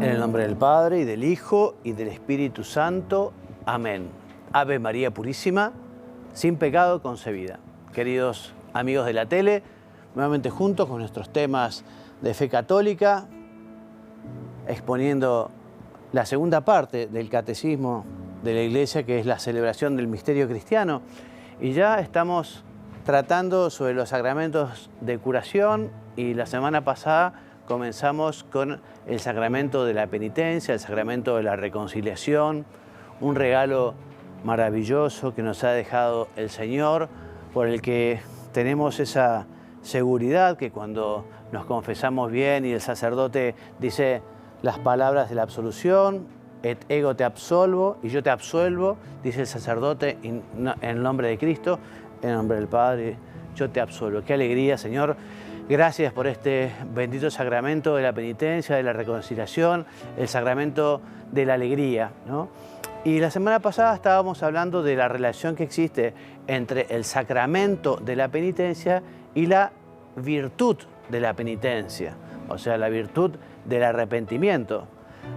En el nombre del Padre, y del Hijo, y del Espíritu Santo. Amén. Ave María Purísima, sin pecado concebida. Queridos amigos de la tele, nuevamente juntos con nuestros temas de fe católica, exponiendo la segunda parte del Catecismo de la Iglesia, que es la celebración del misterio cristiano. Y ya estamos tratando sobre los sacramentos de curación, y la semana pasada comenzamos con el sacramento de la penitencia, el sacramento de la reconciliación, un regalo maravilloso que nos ha dejado el Señor, por el que tenemos esa seguridad que cuando nos confesamos bien y el sacerdote dice las palabras de la absolución, et ego te absolvo, y yo te absuelvo, dice el sacerdote en el nombre de Cristo, en el nombre del Padre, yo te absuelvo. Qué alegría, Señor. Gracias por este bendito sacramento de la penitencia, de la reconciliación, el sacramento de la alegría, ¿no? Y la semana pasada estábamos hablando de la relación que existe entre el sacramento de la penitencia y la virtud de la penitencia, o sea, la virtud del arrepentimiento.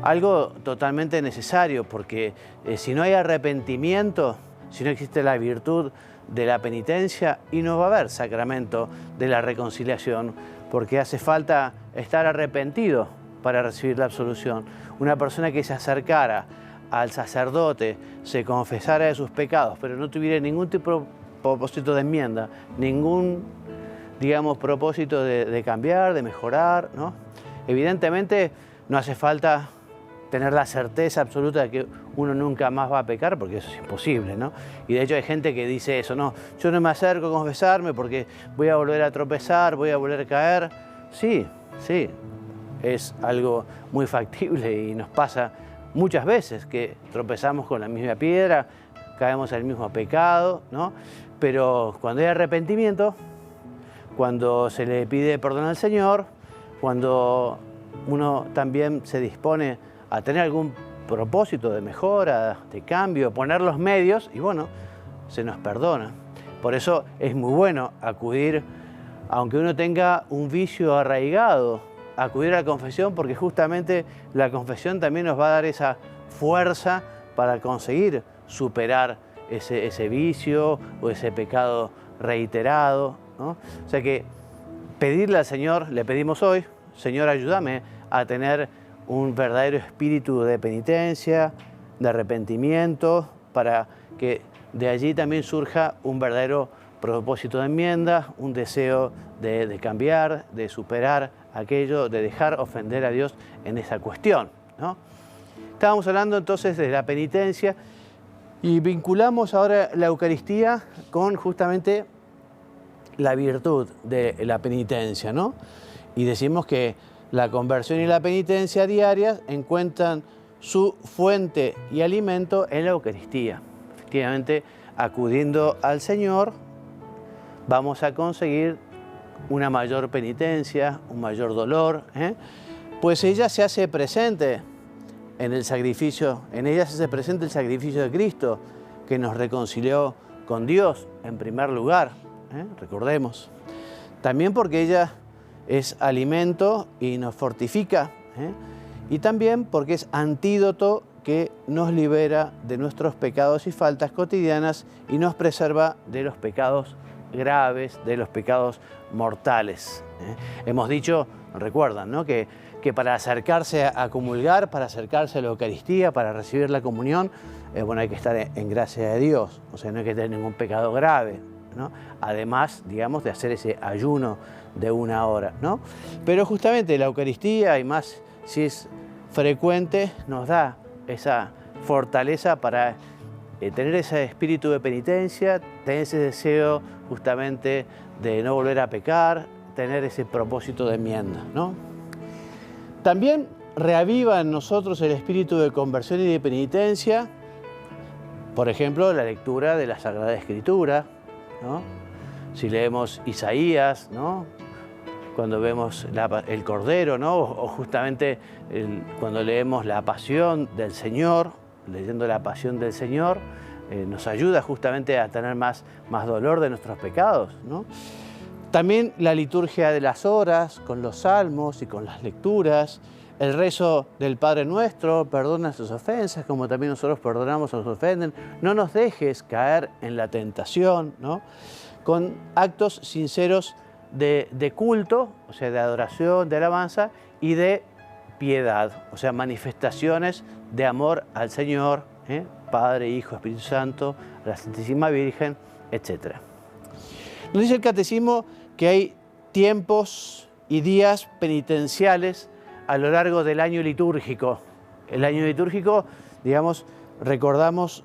Algo totalmente necesario, porque si no hay arrepentimiento, si no existe la virtud de la penitencia, y no va a haber sacramento de la reconciliación, porque hace falta estar arrepentido para recibir la absolución. Una persona que se acercara al sacerdote, se confesara de sus pecados, pero no tuviera ningún tipo de propósito de enmienda, ningún, digamos, propósito de cambiar, de mejorar, ¿no? Evidentemente no hace falta tener la certeza absoluta de que uno nunca más va a pecar, porque eso es imposible, ¿no? Y de hecho hay gente que dice eso, no, yo no me acerco a confesarme porque voy a volver a tropezar, voy a volver a caer. Sí, sí, es algo muy factible y nos pasa muchas veces que tropezamos con la misma piedra, caemos en el mismo pecado, ¿no? Pero cuando hay arrepentimiento, cuando se le pide perdón al Señor, cuando uno también se dispone a tener algún propósito de mejora, de cambio, poner los medios, y bueno, se nos perdona. Por eso es muy bueno acudir, aunque uno tenga un vicio arraigado, acudir a la confesión, porque justamente la confesión también nos va a dar esa fuerza para conseguir superar ese vicio o ese pecado reiterado, ¿no? O sea que pedirle al Señor, le pedimos hoy, Señor, ayúdame a tener un verdadero espíritu de penitencia, de arrepentimiento, para que de allí también surja un verdadero propósito de enmienda, un deseo de cambiar, de superar aquello, de dejar ofender a Dios en esa cuestión, ¿no? Estábamos hablando entonces de la penitencia y vinculamos ahora la Eucaristía con justamente la virtud de la penitencia, ¿no? Y decimos que la conversión y la penitencia diarias encuentran su fuente y alimento en la Eucaristía. Efectivamente, acudiendo al Señor, vamos a conseguir una mayor penitencia, un mayor dolor, pues ella se hace presente en el sacrificio, en ella se hace presente el sacrificio de Cristo, que nos reconcilió con Dios en primer lugar, recordemos. También porque ella es alimento y nos fortifica, y también porque es antídoto que nos libera de nuestros pecados y faltas cotidianas y nos preserva de los pecados graves, de los pecados mortales. Hemos dicho, recuerdan, ¿no?, que para acercarse a comulgar, para acercarse a la Eucaristía, para recibir la comunión, bueno, hay que estar en gracia de Dios, o sea, no hay que tener ningún pecado grave, ¿no? Además, digamos, de hacer ese ayuno de 1 hora, ¿no? Pero justamente la Eucaristía, y más si es frecuente, nos da esa fortaleza para tener ese espíritu de penitencia, tener ese deseo justamente de no volver a pecar, tener ese propósito de enmienda, ¿no? También reaviva en nosotros el espíritu de conversión y de penitencia, por ejemplo, la lectura de la Sagrada Escritura, ¿no? Si leemos Isaías, ¿no?, cuando vemos el Cordero, ¿no?, o justamente cuando leemos la Pasión del Señor, leyendo la Pasión del Señor, nos ayuda justamente a tener más dolor de nuestros pecados, ¿no? También la liturgia de las horas, con los salmos y con las lecturas, el rezo del Padre Nuestro, perdona sus ofensas, como también nosotros perdonamos a los que nos ofenden. No nos dejes caer en la tentación, ¿no? Con actos sinceros de culto, o sea, de adoración, de alabanza y de piedad, o sea, manifestaciones de amor al Señor, Padre, Hijo, Espíritu Santo, a la Santísima Virgen, etc. Nos dice el Catecismo que hay tiempos y días penitenciales a lo largo del año litúrgico. El año litúrgico, digamos, recordamos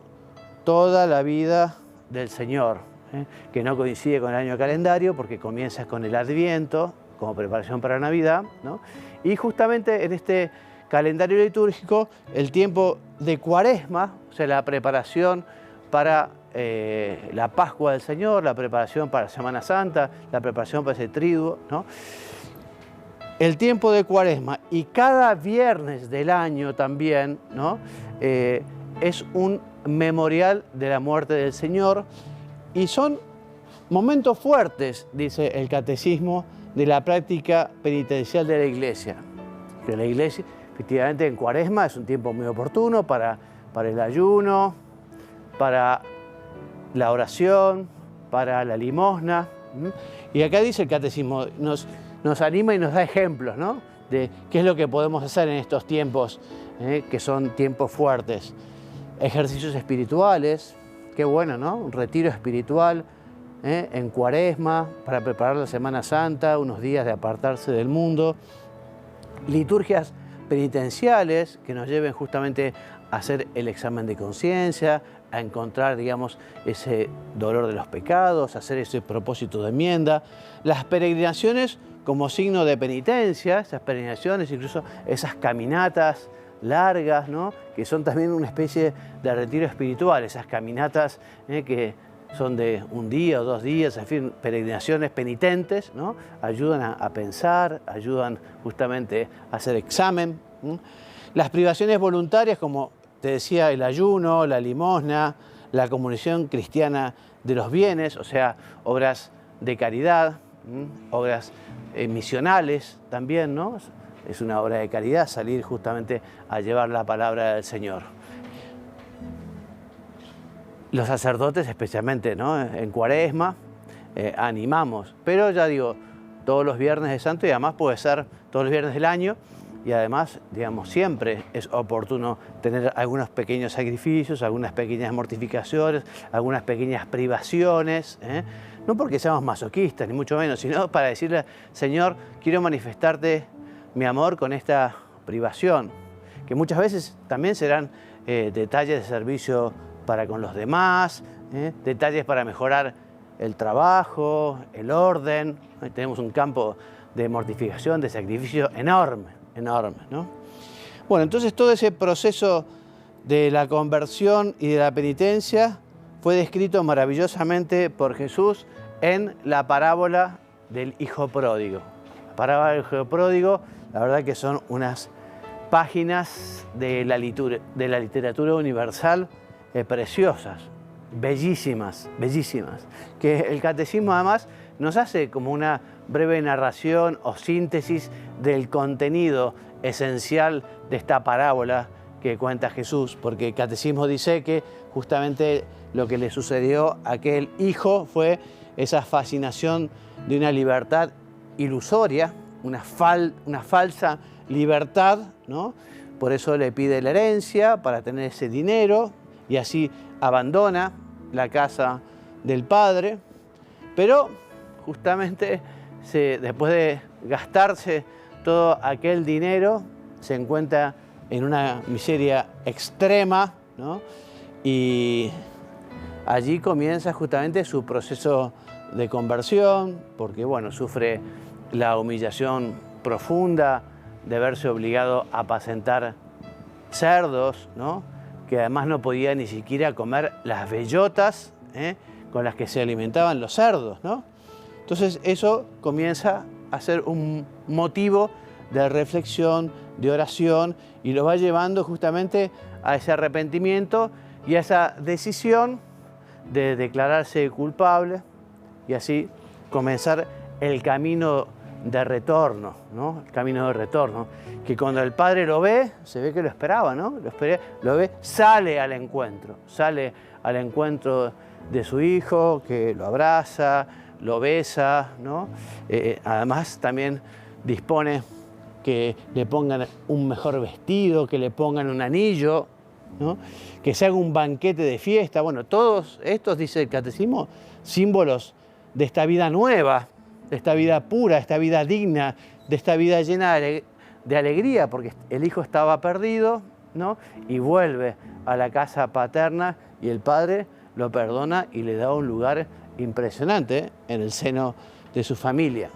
toda la vida del Señor, que no coincide con el año calendario porque comienza con el Adviento, como preparación para la Navidad, ¿no? Y justamente en este calendario litúrgico, el tiempo de Cuaresma, o sea, la preparación para la Pascua del Señor, la preparación para la Semana Santa, la preparación para ese triduo, ¿no? El tiempo de Cuaresma y cada viernes del año también, ¿no? Es un memorial de la muerte del Señor y son momentos fuertes, dice el Catecismo, de la práctica penitencial de la Iglesia. Que la Iglesia, efectivamente, en Cuaresma es un tiempo muy oportuno para el ayuno, para la oración, para la limosna. Y acá dice el Catecismo, nos anima y nos da ejemplos, ¿no? De qué es lo que podemos hacer en estos tiempos, que son tiempos fuertes. Ejercicios espirituales, qué bueno, ¿no? Un retiro espiritual en Cuaresma para preparar la Semana Santa, unos días de apartarse del mundo. Liturgias penitenciales que nos lleven justamente a hacer el examen de conciencia, a encontrar, digamos, ese dolor de los pecados, a hacer ese propósito de enmienda. Las peregrinaciones como signo de penitencia, esas peregrinaciones, incluso esas caminatas largas, ¿no? Que son también una especie de retiro espiritual, esas caminatas que son de un día o 2 días, en fin, peregrinaciones penitentes, ¿no? Ayudan a pensar, ayudan justamente a hacer examen. Las privaciones voluntarias, como te decía, el ayuno, la limosna, la comunión cristiana de los bienes, o sea, obras de caridad, obras misionales también, ¿no? Es una obra de caridad salir justamente a llevar la palabra del Señor. Los sacerdotes, especialmente, ¿no? En Cuaresma, animamos, pero ya digo, todos los viernes de Santo y además puede ser todos los viernes del año y además, digamos, siempre es oportuno tener algunos pequeños sacrificios, algunas pequeñas mortificaciones, algunas pequeñas privaciones, no porque seamos masoquistas, ni mucho menos, sino para decirle, Señor, quiero manifestarte mi amor con esta privación, que muchas veces también serán detalles de servicio para con los demás, detalles para mejorar el trabajo, el orden. Tenemos un campo de mortificación, de sacrificio enorme, enorme, ¿no? Bueno, entonces todo ese proceso de la conversión y de la penitencia fue descrito maravillosamente por Jesús en la parábola del Hijo Pródigo. La parábola del Hijo Pródigo, la verdad que son unas páginas de la literatura universal preciosas, bellísimas, bellísimas, que el Catecismo además nos hace como una breve narración o síntesis del contenido esencial de esta parábola que cuenta Jesús, porque el Catecismo dice que justamente lo que le sucedió a aquel hijo fue esa fascinación de una libertad ilusoria, una falsa libertad, ¿no? Por eso le pide la herencia para tener ese dinero y así abandona la casa del padre, pero justamente después de gastarse todo aquel dinero se encuentra en una miseria extrema, ¿no? Y allí comienza justamente su proceso de conversión, porque bueno, sufre la humillación profunda de verse obligado a apacentar cerdos, ¿no? Que además no podía ni siquiera comer las bellotas con las que se alimentaban los cerdos, ¿no? Entonces eso comienza a ser un motivo de reflexión, de oración, y lo va llevando justamente a ese arrepentimiento y a esa decisión de declararse culpable y así comenzar el camino de retorno, ¿no? El camino de retorno, que cuando el padre lo ve, se ve que lo esperaba, ¿no? Lo ve, sale al encuentro de su hijo, que lo abraza, lo besa, ¿no? Además también dispone que le pongan un mejor vestido, que le pongan un anillo, ¿no? Que se haga un banquete de fiesta. Bueno, todos estos, dice el catecismo, símbolos de esta vida nueva, de esta vida pura, de esta vida digna, de esta vida llena de alegría, porque el hijo estaba perdido, ¿no? Y vuelve a la casa paterna y el padre lo perdona y le da un lugar impresionante en el seno de su familia,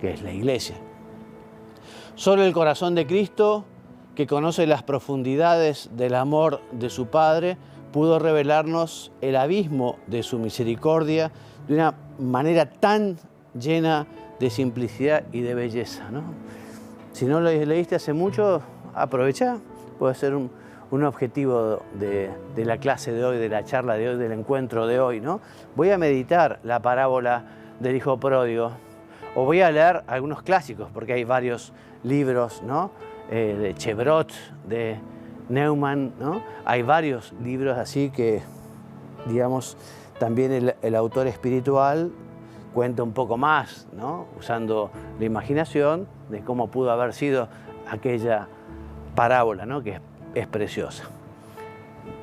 que es la Iglesia. Solo el corazón de Cristo, que conoce las profundidades del amor de su Padre, pudo revelarnos el abismo de su misericordia de una manera tan llena de simplicidad y de belleza, ¿no? Si no lo leíste hace mucho, aprovecha, puede ser un objetivo de la clase de hoy, de la charla de hoy, del encuentro de hoy, ¿no? Voy a meditar la parábola del hijo pródigo, o voy a leer algunos clásicos, porque hay varios libros, ¿no? De Chevreut, de Neumann, ¿no? Hay varios libros así que, digamos, también el autor espiritual cuenta un poco más, ¿no? Usando la imaginación de cómo pudo haber sido aquella parábola, ¿no? Que es preciosa.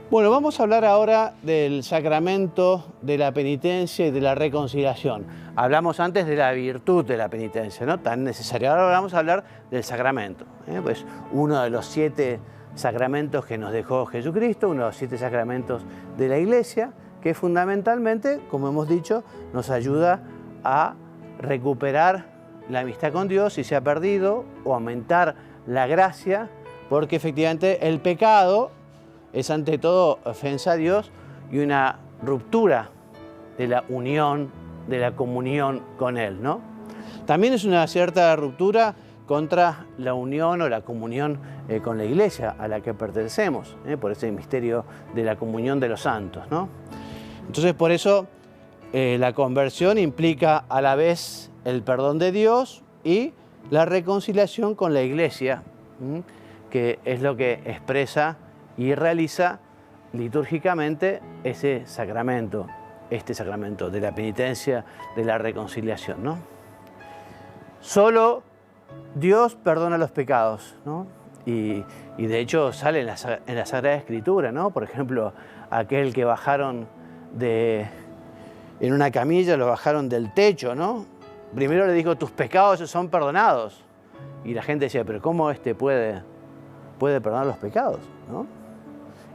Bueno, vamos a hablar ahora del sacramento de la penitencia y de la reconciliación. Hablamos antes de la virtud de la penitencia, ¿no? Tan necesaria. Ahora vamos a hablar del sacramento, pues uno de los 7 sacramentos que nos dejó Jesucristo, uno de los 7 sacramentos de la Iglesia, que fundamentalmente, como hemos dicho, nos ayuda a recuperar la amistad con Dios si se ha perdido, o aumentar la gracia, porque efectivamente el pecado es ante todo ofensa a Dios y una ruptura de la unión, de la comunión con Él, ¿no? También es una cierta ruptura contra la unión o la comunión con la Iglesia a la que pertenecemos, por ese misterio de la comunión de los santos, ¿no? Entonces, por eso la conversión implica a la vez el perdón de Dios y la reconciliación con la Iglesia, que es lo que expresa y realiza litúrgicamente ese sacramento, este sacramento de la penitencia, de la reconciliación, ¿no? Solo Dios perdona los pecados, ¿no? Y de hecho sale en la Sagrada Escritura, ¿no? Por ejemplo, aquel que bajaron en una camilla, lo bajaron del techo, ¿no? Primero le dijo, tus pecados son perdonados. Y la gente decía, pero ¿cómo puede perdonar los pecados, ¿no?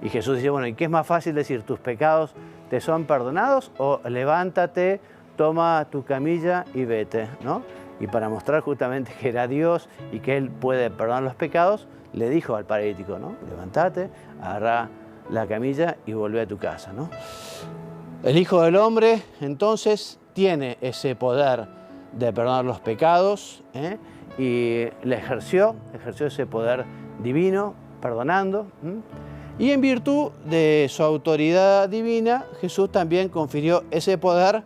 Y Jesús dice, bueno, ¿y qué es más fácil decir? ¿Tus pecados te son perdonados? O levántate, toma tu camilla y vete, ¿no? Y para mostrar justamente que era Dios y que Él puede perdonar los pecados, le dijo al paralítico, ¿no? Levántate, agarrá la camilla y volvé a tu casa, ¿no? El Hijo del Hombre, entonces, tiene ese poder de perdonar los pecados, y le ejerció ese poder divino, perdonando. Y en virtud de su autoridad divina, Jesús también confirió ese poder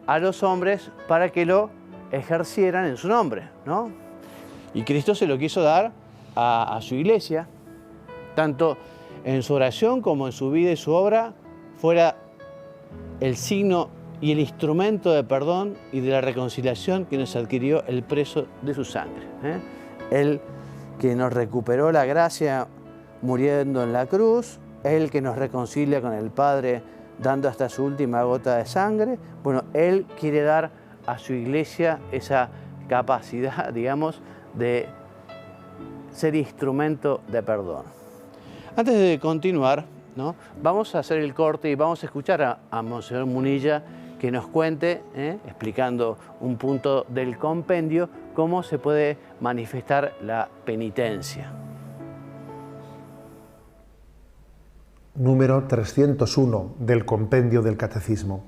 a los hombres para que lo ejercieran en su nombre, ¿no? Y Cristo se lo quiso dar a su Iglesia, tanto en su oración como en su vida y su obra, fuera el signo y el instrumento de perdón y de la reconciliación que nos adquirió el precio de su sangre. Él que nos recuperó la gracia muriendo en la cruz, Él que nos reconcilia con el Padre dando hasta su última gota de sangre. Bueno, Él quiere dar a su Iglesia esa capacidad, digamos, de ser instrumento de perdón. Antes de continuar, ¿no? Vamos a hacer el corte y vamos a escuchar a Monseñor Munilla que nos cuente, explicando un punto del compendio, cómo se puede manifestar la penitencia. Número 301 del compendio del Catecismo.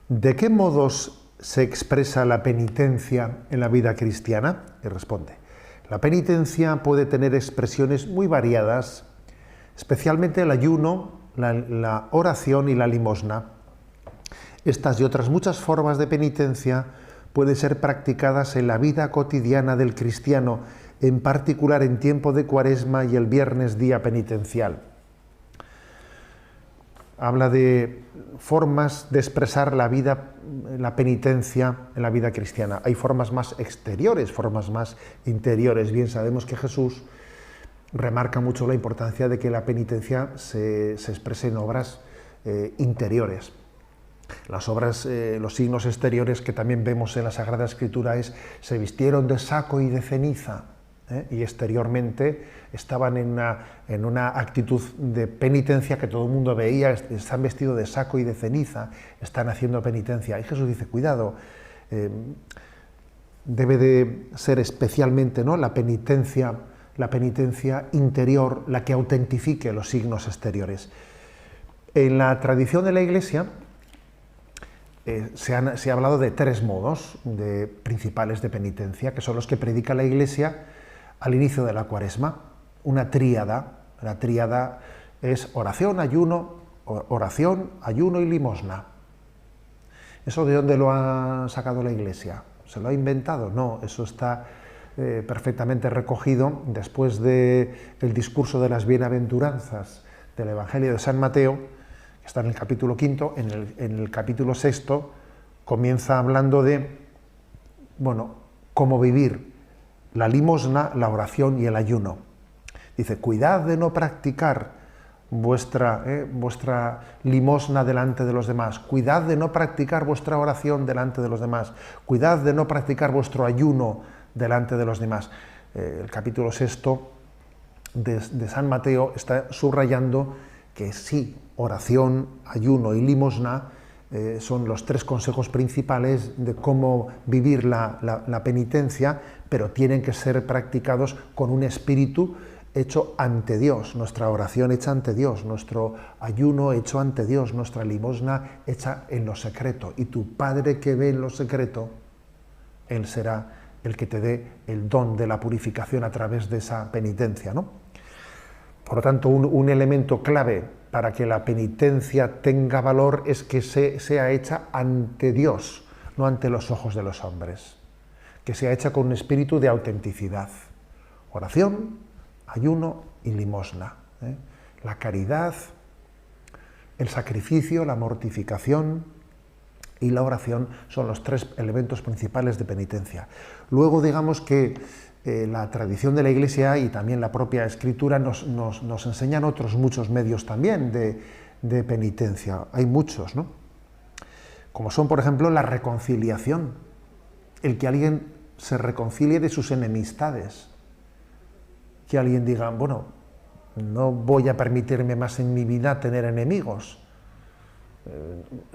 ¿De qué modos se expresa la penitencia en la vida cristiana? Y responde, la penitencia puede tener expresiones muy variadas, especialmente el ayuno, la oración y la limosna. Estas y otras muchas formas de penitencia pueden ser practicadas en la vida cotidiana del cristiano, en particular en tiempo de Cuaresma y el viernes día penitencial. Habla de formas de expresar la vida, la penitencia en la vida cristiana. Hay formas más exteriores, formas más interiores. Bien sabemos que Jesús remarca mucho la importancia de que la penitencia se exprese en obras interiores. Las obras, los signos exteriores que también vemos en la Sagrada Escritura es: se vistieron de saco y de ceniza, y exteriormente estaban en una actitud de penitencia que todo el mundo veía. Están vestidos de saco y de ceniza, están haciendo penitencia. Y Jesús dice: cuidado, debe de ser especialmente, ¿no?, la penitencia interior la que autentifique los signos exteriores. En la tradición de la Iglesia se ha hablado de 3 modos principales de penitencia, que son los que predica la Iglesia al inicio de la Cuaresma. Una tríada. La tríada es oración, ayuno y limosna. ¿Eso de dónde lo ha sacado la Iglesia? ¿Se lo ha inventado? No, eso está perfectamente recogido después del discurso de las bienaventuranzas del Evangelio de San Mateo, que está en el capítulo 5, en el capítulo 6 comienza hablando de, cómo vivir la limosna, la oración y el ayuno. Dice: cuidad de no practicar vuestra limosna delante de los demás, cuidad de no practicar vuestra oración delante de los demás, cuidad de no practicar vuestro ayuno delante de los demás. El capítulo 6 de San Mateo está subrayando que sí, oración, ayuno y limosna son los 3 consejos principales de cómo vivir la penitencia, pero tienen que ser practicados con un espíritu hecho ante Dios, nuestra oración hecha ante Dios, nuestro ayuno hecho ante Dios, nuestra limosna hecha en lo secreto. Y tu Padre que ve en lo secreto, Él será el que te dé el don de la purificación a través de esa penitencia, ¿no? Por lo tanto, un elemento clave para que la penitencia tenga valor es que sea hecha ante Dios, no ante los ojos de los hombres. Que sea hecha con un espíritu de autenticidad. Oración, ayuno y limosna. La caridad, el sacrificio, la mortificación y la oración son los 3 elementos principales de penitencia. Luego, digamos que la tradición de la Iglesia y también la propia Escritura nos enseñan otros muchos medios también de penitencia. Hay muchos, ¿no? Como son, por ejemplo, la reconciliación. El que alguien se reconcilie de sus enemistades. Que alguien diga: no voy a permitirme más en mi vida tener enemigos,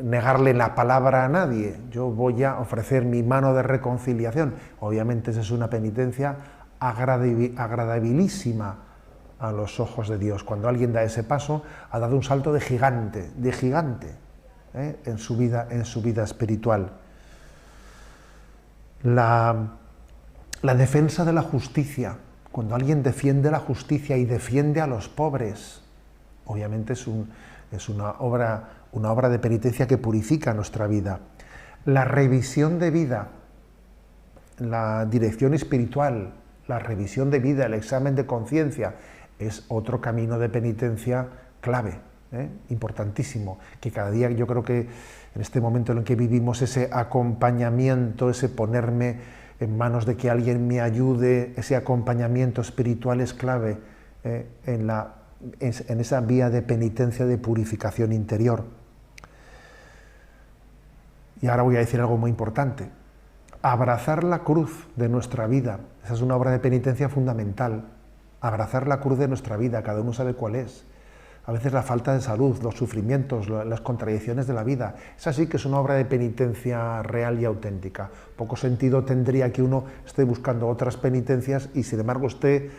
negarle la palabra a nadie, yo voy a ofrecer mi mano de reconciliación. Obviamente esa es una penitencia agradabilísima a los ojos de Dios. Cuando alguien da ese paso, ha dado un salto de gigante, en su vida espiritual. La defensa de la justicia. Cuando alguien defiende la justicia y defiende a los pobres, obviamente es una obra de penitencia que purifica nuestra vida. La revisión de vida, la dirección espiritual, la revisión de vida, el examen de conciencia, es otro camino de penitencia clave, importantísimo, que cada día, yo creo que en este momento en el que vivimos, ese acompañamiento, ese ponerme en manos de que alguien me ayude, ese acompañamiento espiritual es clave en esa vía de penitencia, de purificación interior. Y ahora voy a decir algo muy importante. Abrazar la cruz de nuestra vida, esa es una obra de penitencia fundamental. Abrazar la cruz de nuestra vida, cada uno sabe cuál es. A veces la falta de salud, los sufrimientos, las contradicciones de la vida. Esa sí que es una obra de penitencia real y auténtica. Poco sentido tendría que uno esté buscando otras penitencias y sin embargo esté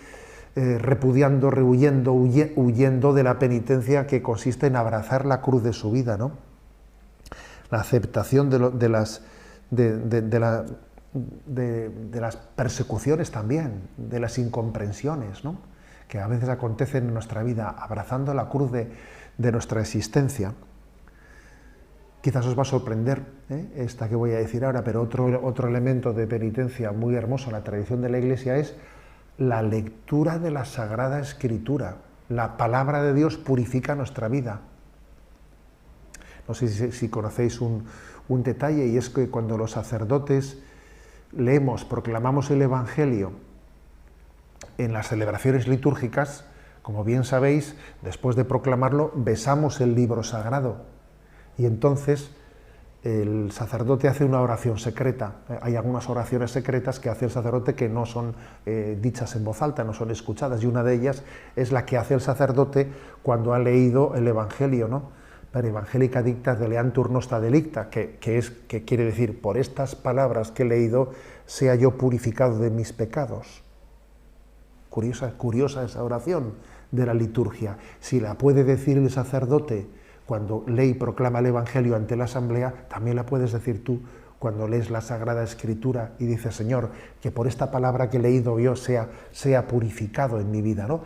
repudiando, rehuyendo, huyendo de la penitencia que consiste en abrazar la cruz de su vida, ¿no? La aceptación de las persecuciones también, de las incomprensiones, ¿no?, que a veces acontecen en nuestra vida, abrazando la cruz de nuestra existencia. Quizás os va a sorprender esta que voy a decir ahora, pero otro elemento de penitencia muy hermoso en la tradición de la Iglesia es la lectura de la Sagrada Escritura. La palabra de Dios purifica nuestra vida. No sé si conocéis un detalle, y es que cuando los sacerdotes leemos, proclamamos el Evangelio en las celebraciones litúrgicas, como bien sabéis, después de proclamarlo, besamos el libro sagrado. Y entonces el sacerdote hace una oración secreta. Hay algunas oraciones secretas que hace el sacerdote que no son dichas en voz alta, no son escuchadas, y una de ellas es la que hace el sacerdote cuando ha leído el Evangelio, ¿no? Per evangelica dictas deleantur nostra delicta, que quiere decir, por estas palabras que he leído, sea yo purificado de mis pecados. Curiosa esa oración de la liturgia. Si la puede decir el sacerdote cuando lee y proclama el Evangelio ante la asamblea, también la puedes decir tú cuando lees la Sagrada Escritura y dices, Señor, que por esta palabra que he leído yo sea purificado en mi vida, ¿no?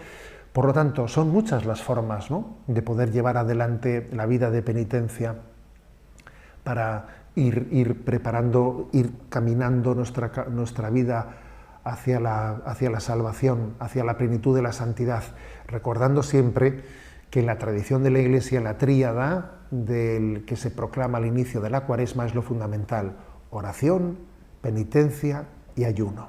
Por lo tanto, son muchas las formas, ¿no?, de poder llevar adelante la vida de penitencia para ir preparando, ir caminando nuestra vida hacia la salvación, hacia la plenitud de la santidad, recordando siempre que en la tradición de la Iglesia la tríada del que se proclama al inicio de la Cuaresma es lo fundamental: oración, penitencia y ayuno.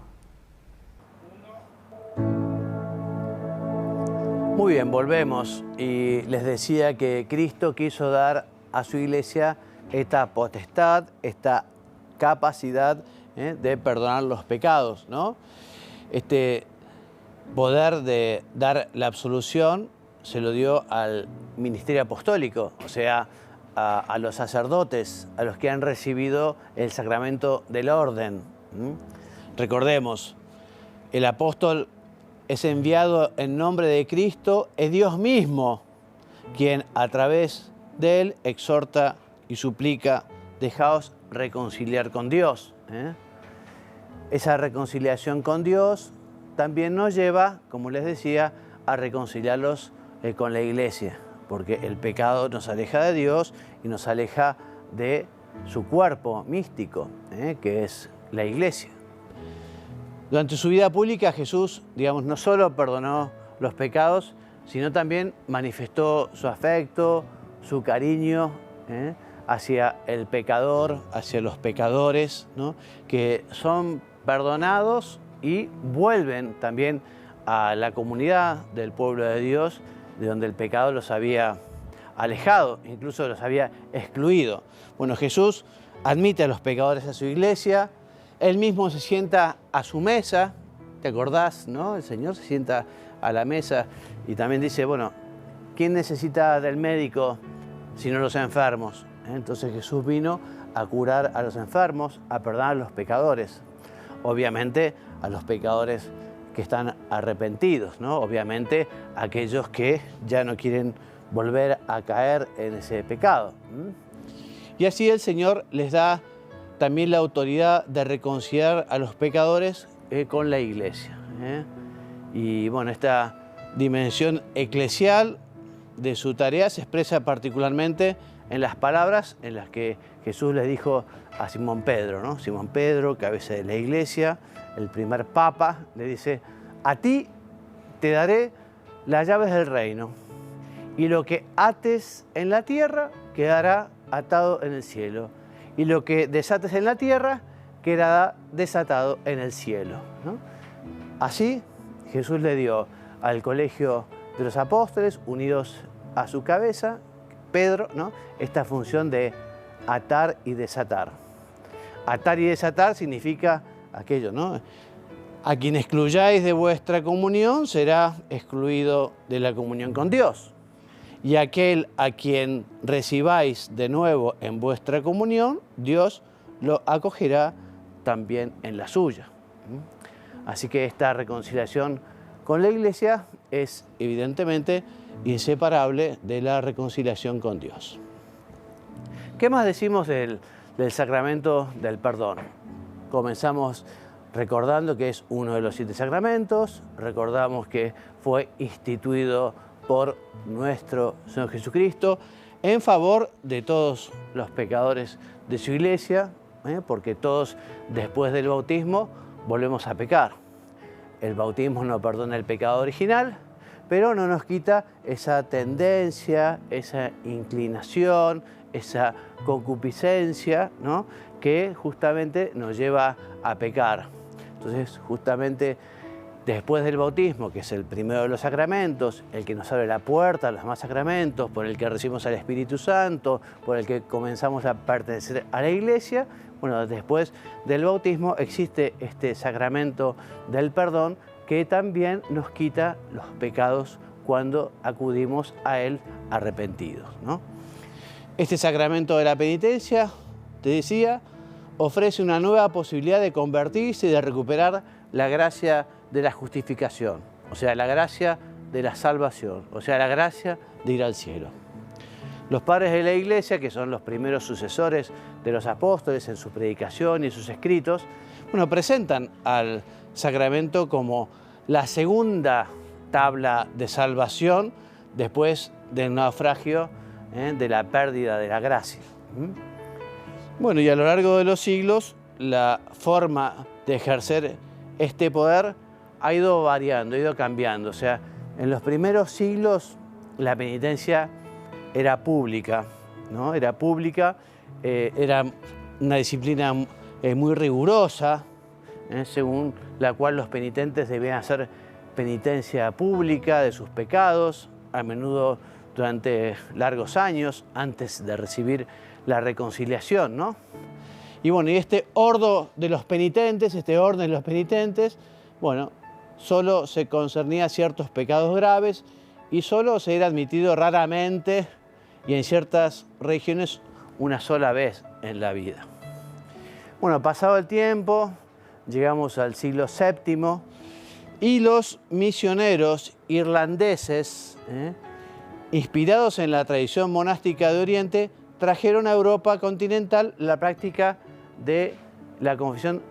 Muy bien, volvemos, y les decía que Cristo quiso dar a su Iglesia esta potestad, esta capacidad de perdonar los pecados, ¿no? Este poder de dar la absolución se lo dio al ministerio apostólico, o sea, a los sacerdotes, a los que han recibido el sacramento del orden. Recordemos, el apóstol es enviado en nombre de Cristo, es Dios mismo quien a través de él exhorta y suplica: dejaos reconciliar con Dios. Esa reconciliación con Dios también nos lleva, como les decía, a reconciliarlos con la Iglesia, porque el pecado nos aleja de Dios y nos aleja de su cuerpo místico, que es la Iglesia. Durante su vida pública, Jesús, no solo perdonó los pecados, sino también manifestó su afecto, su cariño hacia el pecador, hacia los pecadores, ¿no?, que son perdonados y vuelven también a la comunidad del pueblo de Dios, de donde el pecado los había alejado, incluso los había excluido. Bueno, Jesús admite a los pecadores a su Iglesia. Él mismo se sienta a su mesa, ¿te acordás, no? El Señor se sienta a la mesa y también dice, bueno, ¿quién necesita del médico sino los enfermos? Entonces Jesús vino a curar a los enfermos, a perdonar a los pecadores. Obviamente a los pecadores que están arrepentidos, ¿no? Obviamente aquellos que ya no quieren volver a caer en ese pecado. Y así el Señor les da también la autoridad de reconciliar a los pecadores con la Iglesia. Y bueno, esta dimensión eclesial de su tarea se expresa particularmente en las palabras en las que Jesús le dijo a Simón Pedro, ¿no? Simón Pedro, cabeza de la Iglesia, el primer papa, le dice: a ti te daré las llaves del reino, y lo que ates en la tierra quedará atado en el cielo, y lo que desates en la tierra quedará desatado en el cielo, ¿no? Así Jesús le dio al colegio de los apóstoles, unidos a su cabeza, Pedro, ¿no?, esta función de atar y desatar. Atar y desatar significa aquello, ¿no? A quien excluyáis de vuestra comunión será excluido de la comunión con Dios. Y aquel a quien recibáis de nuevo en vuestra comunión, Dios lo acogerá también en la suya. Así que esta reconciliación con la Iglesia es evidentemente inseparable de la reconciliación con Dios. ¿Qué más decimos del sacramento del perdón? Comenzamos recordando que es uno de los 7 sacramentos, recordamos que fue instituido por nuestro Señor Jesucristo, en favor de todos los pecadores de su iglesia, porque todos después del bautismo volvemos a pecar. El bautismo no perdona el pecado original, pero no nos quita esa tendencia, esa inclinación, esa concupiscencia, ¿no?, que justamente nos lleva a pecar. Entonces, justamente después del bautismo, que es el primero de los sacramentos, el que nos abre la puerta a los demás sacramentos, por el que recibimos al Espíritu Santo, por el que comenzamos a pertenecer a la iglesia, bueno, después del bautismo existe este sacramento del perdón que también nos quita los pecados cuando acudimos a él arrepentidos, ¿no? Este sacramento de la penitencia, te decía, ofrece una nueva posibilidad de convertirse y de recuperar la gracia de la justificación, o sea, la gracia de la salvación, o sea, la gracia de ir al cielo. Los padres de la Iglesia, que son los primeros sucesores de los apóstoles en su predicación y sus escritos, bueno, presentan al sacramento como la segunda tabla de salvación después del naufragio, de la pérdida de la gracia. Bueno, y a lo largo de los siglos, la forma de ejercer este poder ha ido variando, ha ido cambiando. O sea, en los primeros siglos la penitencia era pública, ¿no? Era pública, era una disciplina muy rigurosa, según la cual los penitentes debían hacer penitencia pública de sus pecados, a menudo durante largos años, antes de recibir la reconciliación, ¿no? Y bueno, y este orden de los penitentes, bueno, solo se concernía a ciertos pecados graves y solo se era admitido raramente y en ciertas regiones una sola vez en la vida. Bueno, pasado el tiempo, llegamos al siglo VII y los misioneros irlandeses, inspirados en la tradición monástica de Oriente, trajeron a Europa continental la práctica de la confesión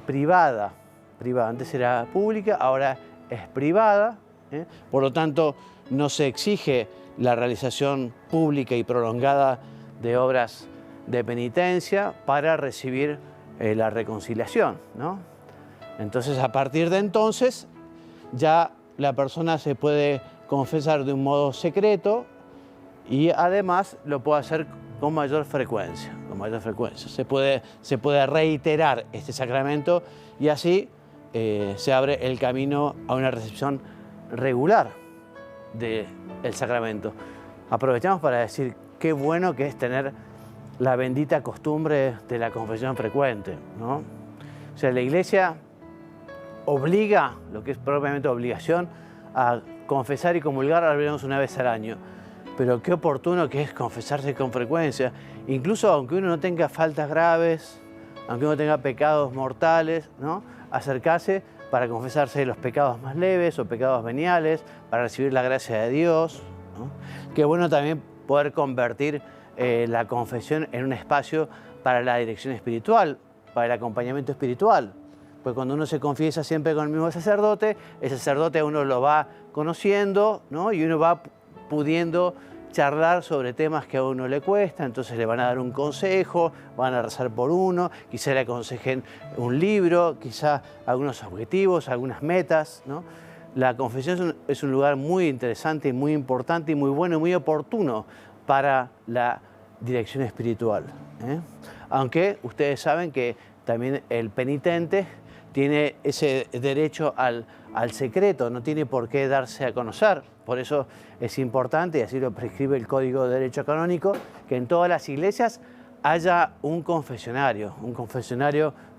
privada. Antes era pública, ahora es privada, por lo tanto no se exige la realización pública y prolongada de obras de penitencia para recibir la reconciliación, ¿no? Entonces, a partir de entonces, ya la persona se puede confesar de un modo secreto y además lo puede hacer con mayor frecuencia. Se puede reiterar este sacramento y así se abre el camino a una recepción regular del sacramento. Aprovechamos para decir qué bueno que es tener la bendita costumbre de la confesión frecuente, ¿no? O sea, la Iglesia obliga, lo que es propiamente obligación, a confesar y comulgar al menos una vez al año. Pero qué oportuno que es confesarse con frecuencia, incluso aunque uno no tenga faltas graves, aunque uno tenga pecados mortales, ¿no? Acercarse para confesarse de los pecados más leves o pecados veniales, para recibir la gracia de Dios, ¿no? Qué bueno también poder convertir la confesión en un espacio para la dirección espiritual, para el acompañamiento espiritual. Pues cuando uno se confiesa siempre con el mismo sacerdote, el sacerdote a uno lo va conociendo, ¿no? Y uno va pudiendo charlar sobre temas que a uno le cuesta, entonces le van a dar un consejo, van a rezar por uno, quizá le aconsejen un libro, quizá algunos objetivos, algunas metas, ¿no? La confesión es un lugar muy interesante, muy importante y muy bueno y muy oportuno para la dirección espiritual, Aunque ustedes saben que también el penitente tiene ese derecho al secreto, no tiene por qué darse a conocer. Por eso es importante, y así lo prescribe el Código de Derecho Canónico, que en todas las iglesias haya un confesionario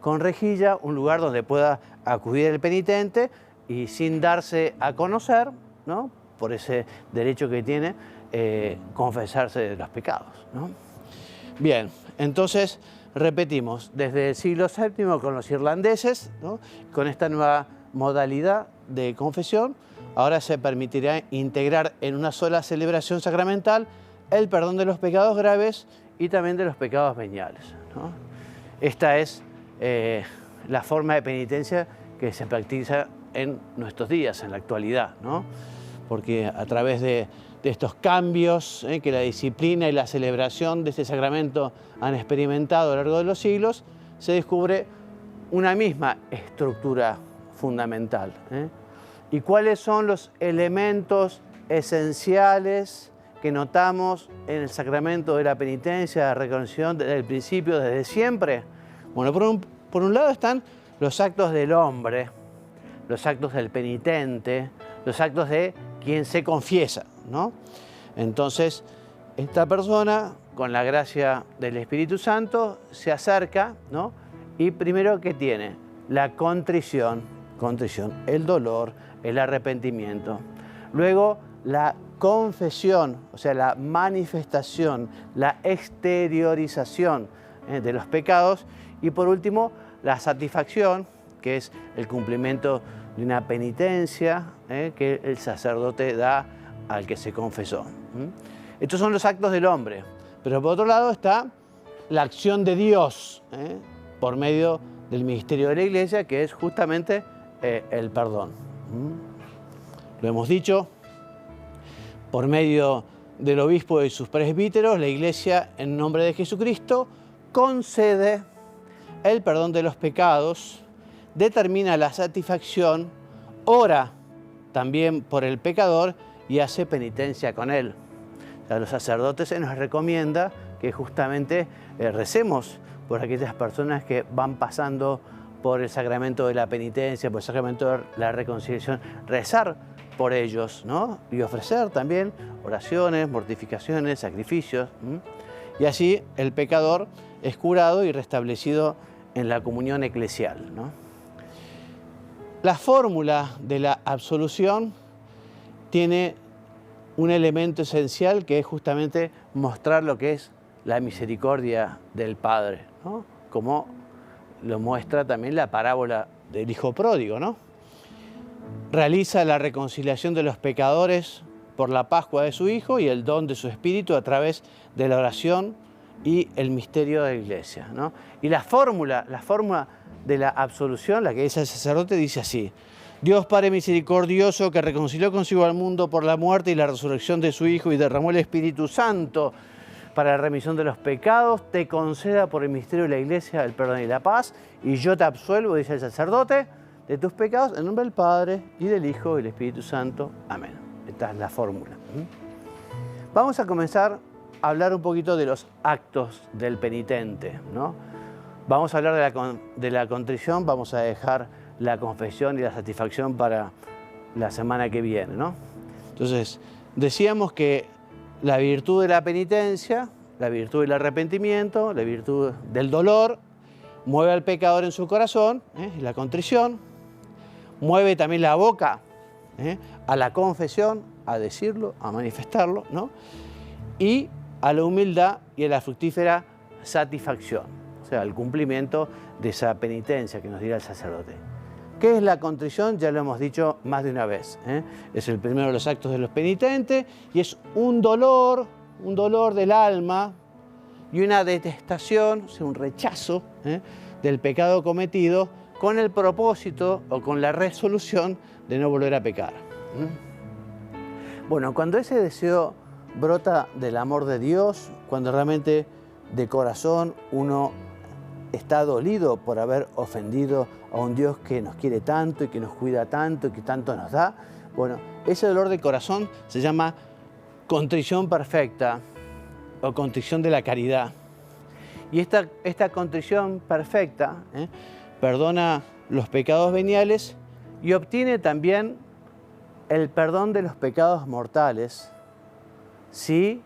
con rejilla, un lugar donde pueda acudir el penitente y sin darse a conocer, ¿no? Por ese derecho que tiene, confesarse de los pecados, ¿no? Bien, entonces repetimos, desde el siglo VII con los irlandeses, ¿no? Con esta nueva modalidad de confesión, ahora se permitirá integrar en una sola celebración sacramental el perdón de los pecados graves y también de los pecados veniales, ¿no? Esta es la forma de penitencia que se practica en nuestros días, en la actualidad, ¿no? porque a través de estos cambios que la disciplina y la celebración de este sacramento han experimentado a lo largo de los siglos, se descubre una misma estructura fundamental. ¿Y cuáles son los elementos esenciales que notamos en el sacramento de la penitencia, de la reconciliación desde el principio, desde siempre? Bueno, por un lado están los actos del hombre, los actos del penitente, los actos de quien se confiesa, ¿no? Entonces, esta persona, con la gracia del Espíritu Santo, se acerca, ¿no? Y primero, ¿qué tiene? La contrición, el dolor, el arrepentimiento. Luego, la confesión, o sea, la manifestación, la exteriorización de los pecados. Y por último, la satisfacción, que es el cumplimiento de una penitencia que el sacerdote da al que se confesó. Estos son los actos del hombre. Pero por otro lado está la acción de Dios por medio del ministerio de la Iglesia, que es justamente el perdón. Lo hemos dicho, por medio del obispo y sus presbíteros, la Iglesia, en nombre de Jesucristo, concede el perdón de los pecados, determina la satisfacción, ora también por el pecador y hace penitencia con él. A los sacerdotes se nos recomienda que justamente recemos por aquellas personas que van pasando por el sacramento de la penitencia, por el sacramento de la reconciliación, rezar por ellos, ¿no? Y ofrecer también oraciones, mortificaciones, sacrificios. Y así el pecador es curado y restablecido en la comunión eclesial, ¿no? La fórmula de la absolución tiene un elemento esencial que es justamente mostrar lo que es la misericordia del Padre, ¿no? Como lo muestra también la parábola del Hijo Pródigo, ¿no? Realiza la reconciliación de los pecadores por la Pascua de su Hijo y el don de su Espíritu a través de la oración y el misterio de la Iglesia, ¿no? Y la fórmula de la absolución, la que dice el sacerdote, dice así: Dios Padre misericordioso, que reconcilió consigo al mundo por la muerte y la resurrección de su Hijo y derramó el Espíritu Santo para la remisión de los pecados, te conceda por el misterio de la Iglesia el perdón y la paz, y yo te absuelvo, dice el sacerdote, de tus pecados, en nombre del Padre, y del Hijo, y del Espíritu Santo. Amén. Esta es la fórmula. Vamos a comenzar a hablar un poquito de los actos del penitente, ¿no? Vamos a hablar de la contrición, vamos a dejar la confesión y la satisfacción para la semana que viene, ¿no? Entonces, decíamos que la virtud de la penitencia, la virtud del arrepentimiento, la virtud del dolor, mueve al pecador en su corazón, la contrición, mueve también la boca a la confesión, a decirlo, a manifestarlo, ¿no? Y a la humildad y a la fructífera satisfacción. O sea, el cumplimiento de esa penitencia que nos dirá el sacerdote. ¿Qué es la contrición? Ya lo hemos dicho más de una vez. Es el primero de los actos de los penitentes y es un dolor del alma y una detestación, o sea, un rechazo del pecado cometido con el propósito o con la resolución de no volver a pecar. Bueno, cuando ese deseo brota del amor de Dios, cuando realmente de corazón uno está dolido por haber ofendido a un Dios que nos quiere tanto y que nos cuida tanto y que tanto nos da, bueno, ese dolor de corazón se llama contrición perfecta o contrición de la caridad. Y esta contrición perfecta perdona los pecados veniales y obtiene también el perdón de los pecados mortales si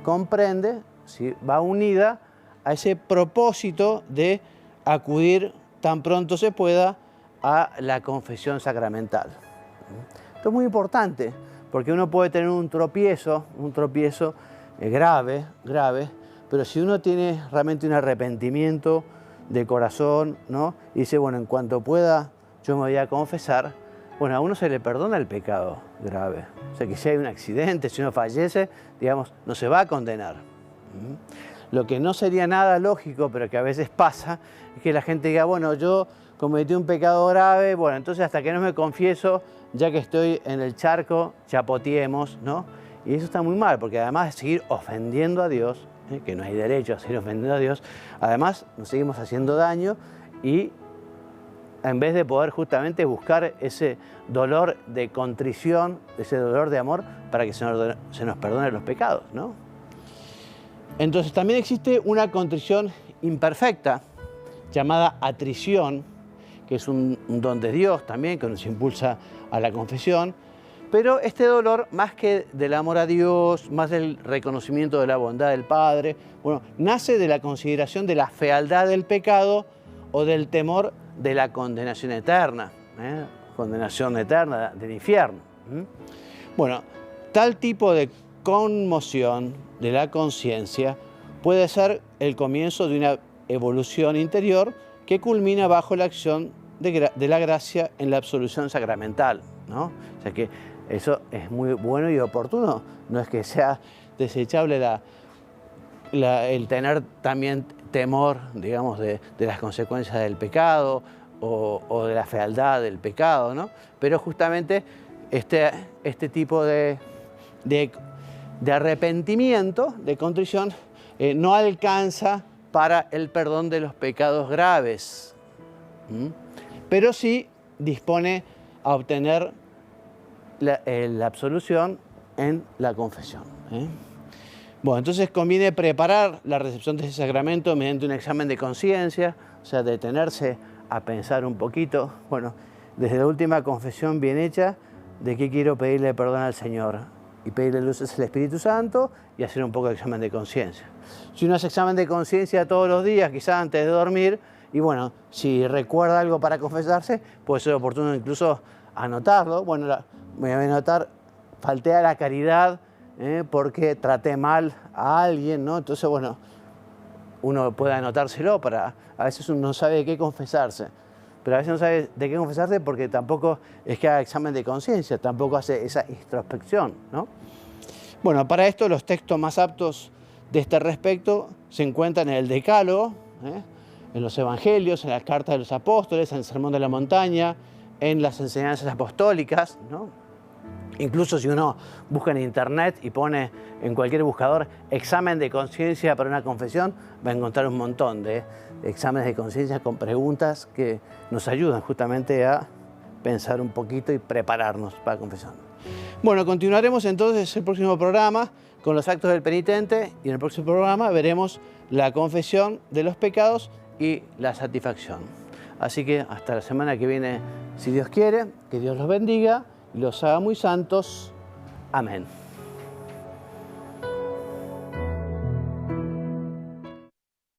comprende, si va unida a ese propósito de acudir tan pronto se pueda a la confesión sacramental. Esto es muy importante porque uno puede tener un tropiezo grave, pero si uno tiene realmente un arrepentimiento de corazón, ¿no? Y dice, bueno, en cuanto pueda yo me voy a confesar, bueno, a uno se le perdona el pecado grave. O sea, que si hay un accidente, si uno fallece, digamos, no se va a condenar. Lo que no sería nada lógico, pero que a veces pasa, es que la gente diga, bueno, yo cometí un pecado grave, bueno, entonces hasta que no me confieso, ya que estoy en el charco, chapoteemos, ¿no? Y eso está muy mal, porque además de seguir ofendiendo a Dios, que no hay derecho a seguir ofendiendo a Dios, además nos seguimos haciendo daño y en vez de poder justamente buscar ese dolor de contrición, ese dolor de amor, para que se nos perdone los pecados, ¿no? Entonces también existe una contrición imperfecta, llamada atrición, que es un don de Dios también, que nos impulsa a la confesión, pero este dolor, más que del amor a Dios, más del reconocimiento de la bondad del Padre, bueno, nace de la consideración de la fealdad del pecado o del temor de la condenación eterna, condenación eterna del infierno. Bueno, tal tipo de conmoción de la conciencia puede ser el comienzo de una evolución interior que culmina bajo la acción de la gracia en la absolución sacramental, ¿no? O sea que eso es muy bueno y oportuno, no es que sea desechable el tener también temor, digamos, de las consecuencias del pecado o de la fealdad del pecado, ¿no? Pero justamente este tipo de arrepentimiento, de contrición, no alcanza para el perdón de los pecados graves, pero sí dispone a obtener la absolución en la confesión. Bueno, entonces conviene preparar la recepción de ese sacramento mediante un examen de conciencia, o sea, detenerse a pensar un poquito, bueno, desde la última confesión bien hecha, de qué quiero pedirle perdón al Señor y pedirle luces al Espíritu Santo y hacer un poco de examen de conciencia. Si uno hace examen de conciencia todos los días, quizás antes de dormir, y bueno, si recuerda algo para confesarse, puede ser oportuno incluso anotarlo. Bueno, me voy a anotar, falté a la caridad porque traté mal a alguien, ¿no? Entonces, bueno, uno puede anotárselo para... A veces uno no sabe de qué confesarse, pero a veces no sabe de qué confesarse porque tampoco es que haga examen de conciencia, tampoco hace esa introspección, ¿no? Bueno, para esto los textos más aptos de este respecto se encuentran en el Decálogo, en los Evangelios, en las cartas de los apóstoles, en el Sermón de la Montaña, en las enseñanzas apostólicas, ¿no? Incluso si uno busca en internet y pone en cualquier buscador examen de conciencia para una confesión, va a encontrar un montón de exámenes de conciencia con preguntas que nos ayudan justamente a pensar un poquito y prepararnos para la confesión. Bueno, continuaremos entonces el próximo programa con los actos del penitente y en el próximo programa veremos la confesión de los pecados y la satisfacción. Así que hasta la semana que viene, si Dios quiere, que Dios los bendiga y los haga muy santos. Amén.